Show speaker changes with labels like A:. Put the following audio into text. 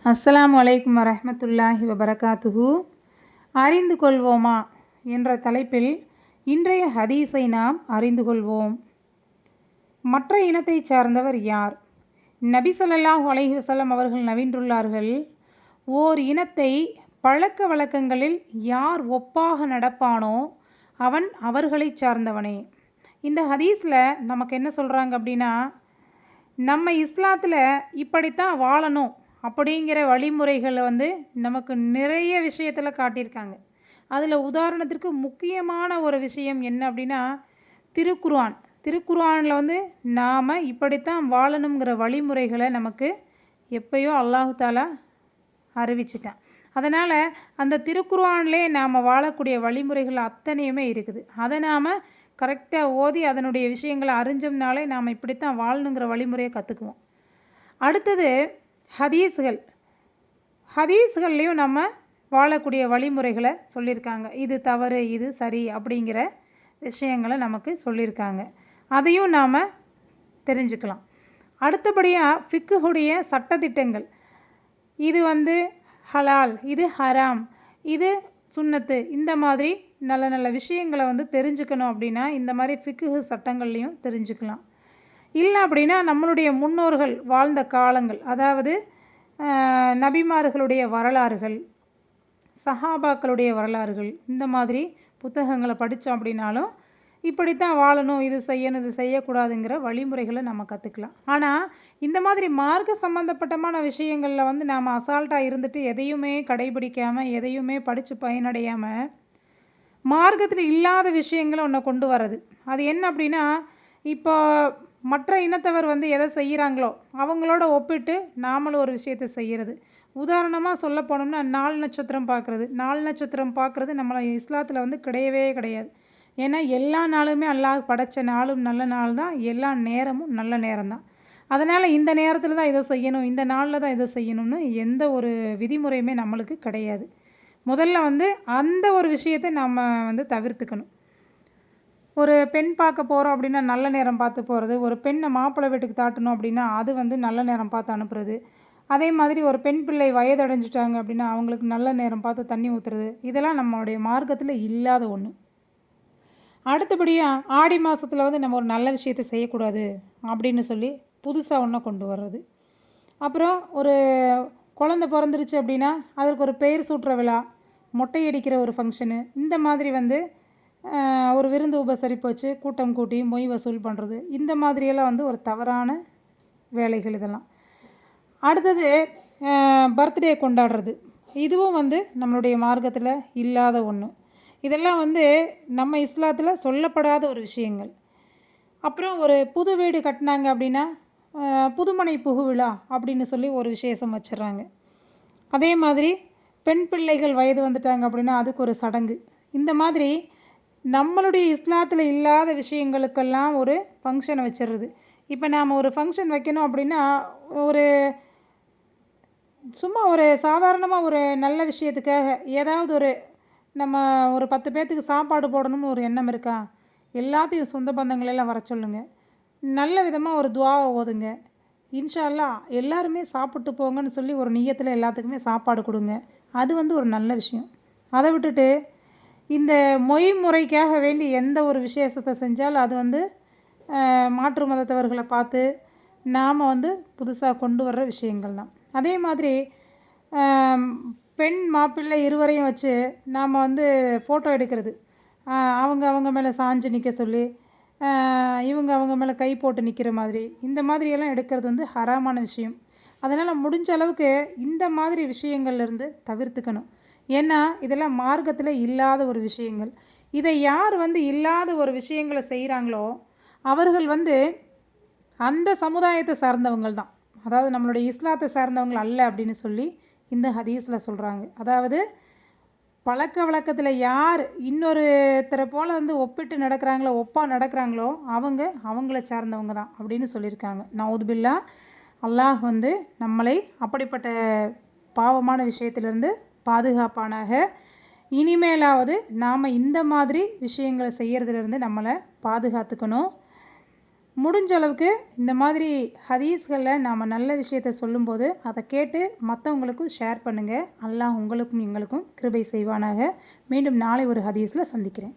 A: அஸ்ஸலாமு அலைக்கும் வரஹ்மத்துல்லாஹி வபரகாத்துஹு. அறிந்து கொள்வோமா என்ற தலைப்பில் இன்றைய ஹதீஸை நாம் அறிந்து கொள்வோம். மற்ற இனத்தைச் சார்ந்தவர் யார்? நபி ஸல்லல்லாஹு அலைஹி வஸல்லம் அவர்கள் நவின்றுள்ளார்கள், ஓர் இனத்தை பழக்க வழக்கங்களில் யார் ஒப்பாக நடப்பானோ அவன் அவர்களைச் சார்ந்தவனே. இந்த ஹதீஸில் நமக்கு என்ன சொல்கிறாங்க அப்படின்னா, நம்ம இஸ்லாத்தில் இப்படித்தான் வாழணும் அப்படிங்கிற வழிமுறைகளை நமக்கு நிறைய விஷயத்தில் காட்டியிருக்காங்க. அதில் உதாரணத்திற்கு முக்கியமான ஒரு விஷயம் என்ன அப்படின்னா, திருக்குர்ஆனில் நாம் இப்படித்தான் வாழணுங்கிற வழிமுறைகளை நமக்கு எப்பயோ அல்லாஹு தாலா அறிவிச்சிட்டான். அதனால் அந்த திருக்குர்ஆனிலே நாம் வாழக்கூடிய வழிமுறைகள் அத்தனையுமே இருக்குது. அதை நாம் கரெக்டாக ஓதி அதனுடைய விஷயங்களை அறிஞ்சோம்னாலே நாம் இப்படித்தான் வாழணுங்கிற வழிமுறையை கற்றுக்குவோம். அடுத்தது ஹதீஸ்கள்லேயும் நம்ம வாழக்கூடிய வழிமுறைகளை சொல்லியிருக்காங்க. இது தவறு, இது சரி அப்படிங்கிற விஷயங்களை நமக்கு சொல்லியிருக்காங்க. அதையும் நாம் தெரிஞ்சுக்கலாம். அடுத்தபடியாக ஃபிக்குடைய சட்டத்திட்டங்கள், இது ஹலால், இது ஹராம், இது சுன்னத்து, இந்த மாதிரி நல்ல நல்ல விஷயங்களை தெரிஞ்சுக்கணும் அப்படின்னா இந்த மாதிரி ஃபிக்கு சட்டங்கள்லையும் தெரிஞ்சுக்கலாம். இல்லை அப்படின்னா நம்மளுடைய முன்னோர்கள் வாழ்ந்த காலங்கள், அதாவது நபிமார்களுடைய வரலாறுகள், சஹாபாக்களுடைய வரலாறுகள், இந்த மாதிரி புத்தகங்களை படித்தோம் அப்படின்னாலும் இப்படித்தான் வாழணும், இது செய்யணும், இது செய்யக்கூடாதுங்கிற வழிமுறைகளை நம்ம கற்றுக்கலாம். ஆனால் இந்த மாதிரி மார்க்க சம்பந்தப்பட்டமான விஷயங்களில் நாம் அசால்ட்டாக இருந்துட்டு எதையுமே கடைபிடிக்காமல் எதையுமே படித்து பயனடையாமல் மார்க்கத்தில் இல்லாத விஷயங்களை ஒன்று கொண்டு வர்றது. அது என்ன அப்படின்னா, இப்போ மற்ற இனத்தவர் எதை செய்கிறாங்களோ அவங்களோட ஒப்பிட்டு நாமளும் ஒரு விஷயத்தை செய்கிறது. உதாரணமாக சொல்ல போனோம்னா, நாலு நட்சத்திரம் பார்க்குறது நம்மளை இஸ்லாத்தில் கிடையவே கிடையாது. ஏன்னா எல்லா நாளுமே அல்லாஹ் படைத்த நாளும் நல்ல நாள் தான், எல்லா நேரமும் நல்ல நேரம் தான். அதனால் இந்த நேரத்தில் தான் இதை செய்யணும், இந்த நாளில் தான் இதை செய்யணும்னு எந்த ஒரு விதிமுறையுமே நம்மளுக்கு கிடையாது. முதல்ல அந்த ஒரு விஷயத்தை நம்ம தவிர்த்துக்கணும். ஒரு பெண் பார்க்க போகிறோம் அப்படின்னா நல்ல நேரம் பார்த்து போகிறது, ஒரு பெண்ணை மாப்பிள்ளை வீட்டுக்கு தாட்டணும் அப்படின்னா அது நல்ல நேரம் பார்த்து அனுப்புறது, அதே மாதிரி ஒரு பெண் பிள்ளை வயதடைஞ்சிட்டாங்க அப்படின்னா அவங்களுக்கு நல்ல நேரம் பார்த்து தண்ணி ஊற்றுறது, இதெல்லாம் நம்மளுடைய மார்க்கத்தில் இல்லாத ஒன்று. அடுத்தபடியாக ஆடி மாதத்தில் நம்ம ஒரு நல்ல விஷயத்தை செய்யக்கூடாது அப்படின்னு சொல்லி புதுசாக ஒன்றை கொண்டு வர்றது. அப்புறம் ஒரு குழந்தை பிறந்துருச்சு அப்படின்னா அதற்கு ஒரு பெயர் சூட்டுற விழா, மொட்டையடிக்கிற ஒரு ஃபங்க்ஷனு, இந்த மாதிரி ஒரு விருந்து உபசரிப்பு வச்சு கூட்டம் கூட்டி மொய் வசூல் பண்ணுறது, இந்த மாதிரியெல்லாம் ஒரு தவறான வேலைகள் இதெல்லாம். அடுத்தது பர்த்டே கொண்டாடுறது, இதுவும் நம்மளுடைய மார்க்கத்தில் இல்லாத ஒன்று. இதெல்லாம் நம்ம இஸ்லாத்தில் சொல்லப்படாத ஒரு விஷயங்கள். அப்புறம் ஒரு புது வீடு கட்டினாங்க அப்படின்னா புதுமனை புகு விழா அப்படின்னு சொல்லி ஒரு விசேஷம் வச்சிடுறாங்க. அதே மாதிரி பெண் பிள்ளைகள் வயது வந்துட்டாங்க அப்படின்னா அதுக்கு ஒரு சடங்கு. இந்த மாதிரி நம்மளுடைய இஸ்லாத்தில் இல்லாத விஷயங்களுக்கெல்லாம் ஒரு ஃபங்க்ஷனை வச்சிடுறது. இப்போ நாம் ஒரு ஃபங்க்ஷன் வைக்கணும் அப்படின்னா சும்மா ஒரு சாதாரணமாக ஒரு நல்ல விஷயத்துக்காக ஏதாவது நம்ம ஒரு 10 பேர்த்துக்கு சாப்பாடு போடணும்னு ஒரு எண்ணம் இருக்கா, எல்லாத்தையும் சொந்த பந்தங்களெல்லாம் வர சொல்லுங்கள், நல்ல விதமாக ஒரு துஆவை ஓதுங்க, இன்ஷா அல்லாஹ் எல்லாருமே சாப்பிட்டு போங்கன்னு சொல்லி ஒரு நியத்தில் எல்லாத்துக்குமே சாப்பாடு கொடுங்க, அது ஒரு நல்ல விஷயம். அதை விட்டுட்டு இந்த மொய் முறைக்காக வேண்டி எந்த ஒரு விசேஷத்தை செஞ்சாலும் அது மாற்று மதத்தவர்களை பார்த்து நாம் புதுசாக கொண்டு வர்ற விஷயங்கள் தான். அதே மாதிரி பெண் மாப்பிள்ளை இருவரையும் வச்சு நாம் ஃபோட்டோ எடுக்கிறது, அவங்க மேலே சாஞ்சு நிற்க சொல்லி அவங்க மேலே கை போட்டு நிற்கிற மாதிரி, இந்த மாதிரியெல்லாம் எடுக்கிறது ஹராமான விஷயம். அதனால் முடிஞ்ச அளவுக்கு இந்த மாதிரி விஷயங்கள்லேருந்து தவிர்த்துக்கணும். ஏன்னா இதெல்லாம் மார்க்கத்தில் இல்லாத ஒரு விஷயங்கள். இதை யார் இல்லாத ஒரு விஷயங்களை செய்கிறாங்களோ அவர்கள் அந்த சமுதாயத்தை சார்ந்தவங்கள் தான், அதாவது நம்மளுடைய இஸ்லாத்தை சார்ந்தவங்கள் அல்ல அப்படின்னு சொல்லி இந்த ஹதீஸில் சொல்கிறாங்க. அதாவது பழக்க வழக்கத்தில் யார் இன்னொருத்தரை போல் ஒப்பிட்டு நடக்கிறாங்களோ, ஒப்பாக நடக்கிறாங்களோ அவங்கள சார்ந்தவங்க தான் அப்படின்னு சொல்லியிருக்காங்க. நவுது பில்லா, அல்லாஹ் நம்மளை அப்படிப்பட்ட பாவமான விஷயத்திலிருந்து பாதுகாப்பானாக. இனிமேலாவது நாம் இந்த மாதிரி விஷயங்களை செய்கிறதுலேருந்து நம்மளை பாதுகாத்துக்கணும். முடிஞ்ச அளவுக்கு இந்த மாதிரி ஹதீஸ்களில் நாம் நல்ல விஷயத்தை சொல்லும்போது அதை கேட்டு மற்றவங்களுக்கும் ஷேர் பண்ணுங்கள். அல்லாஹ் உங்களுக்கும் எங்களுக்கும் கிருபை செய்வானாக. மீண்டும் நாளை ஒரு ஹதீஸில் சந்திக்கிறேன்.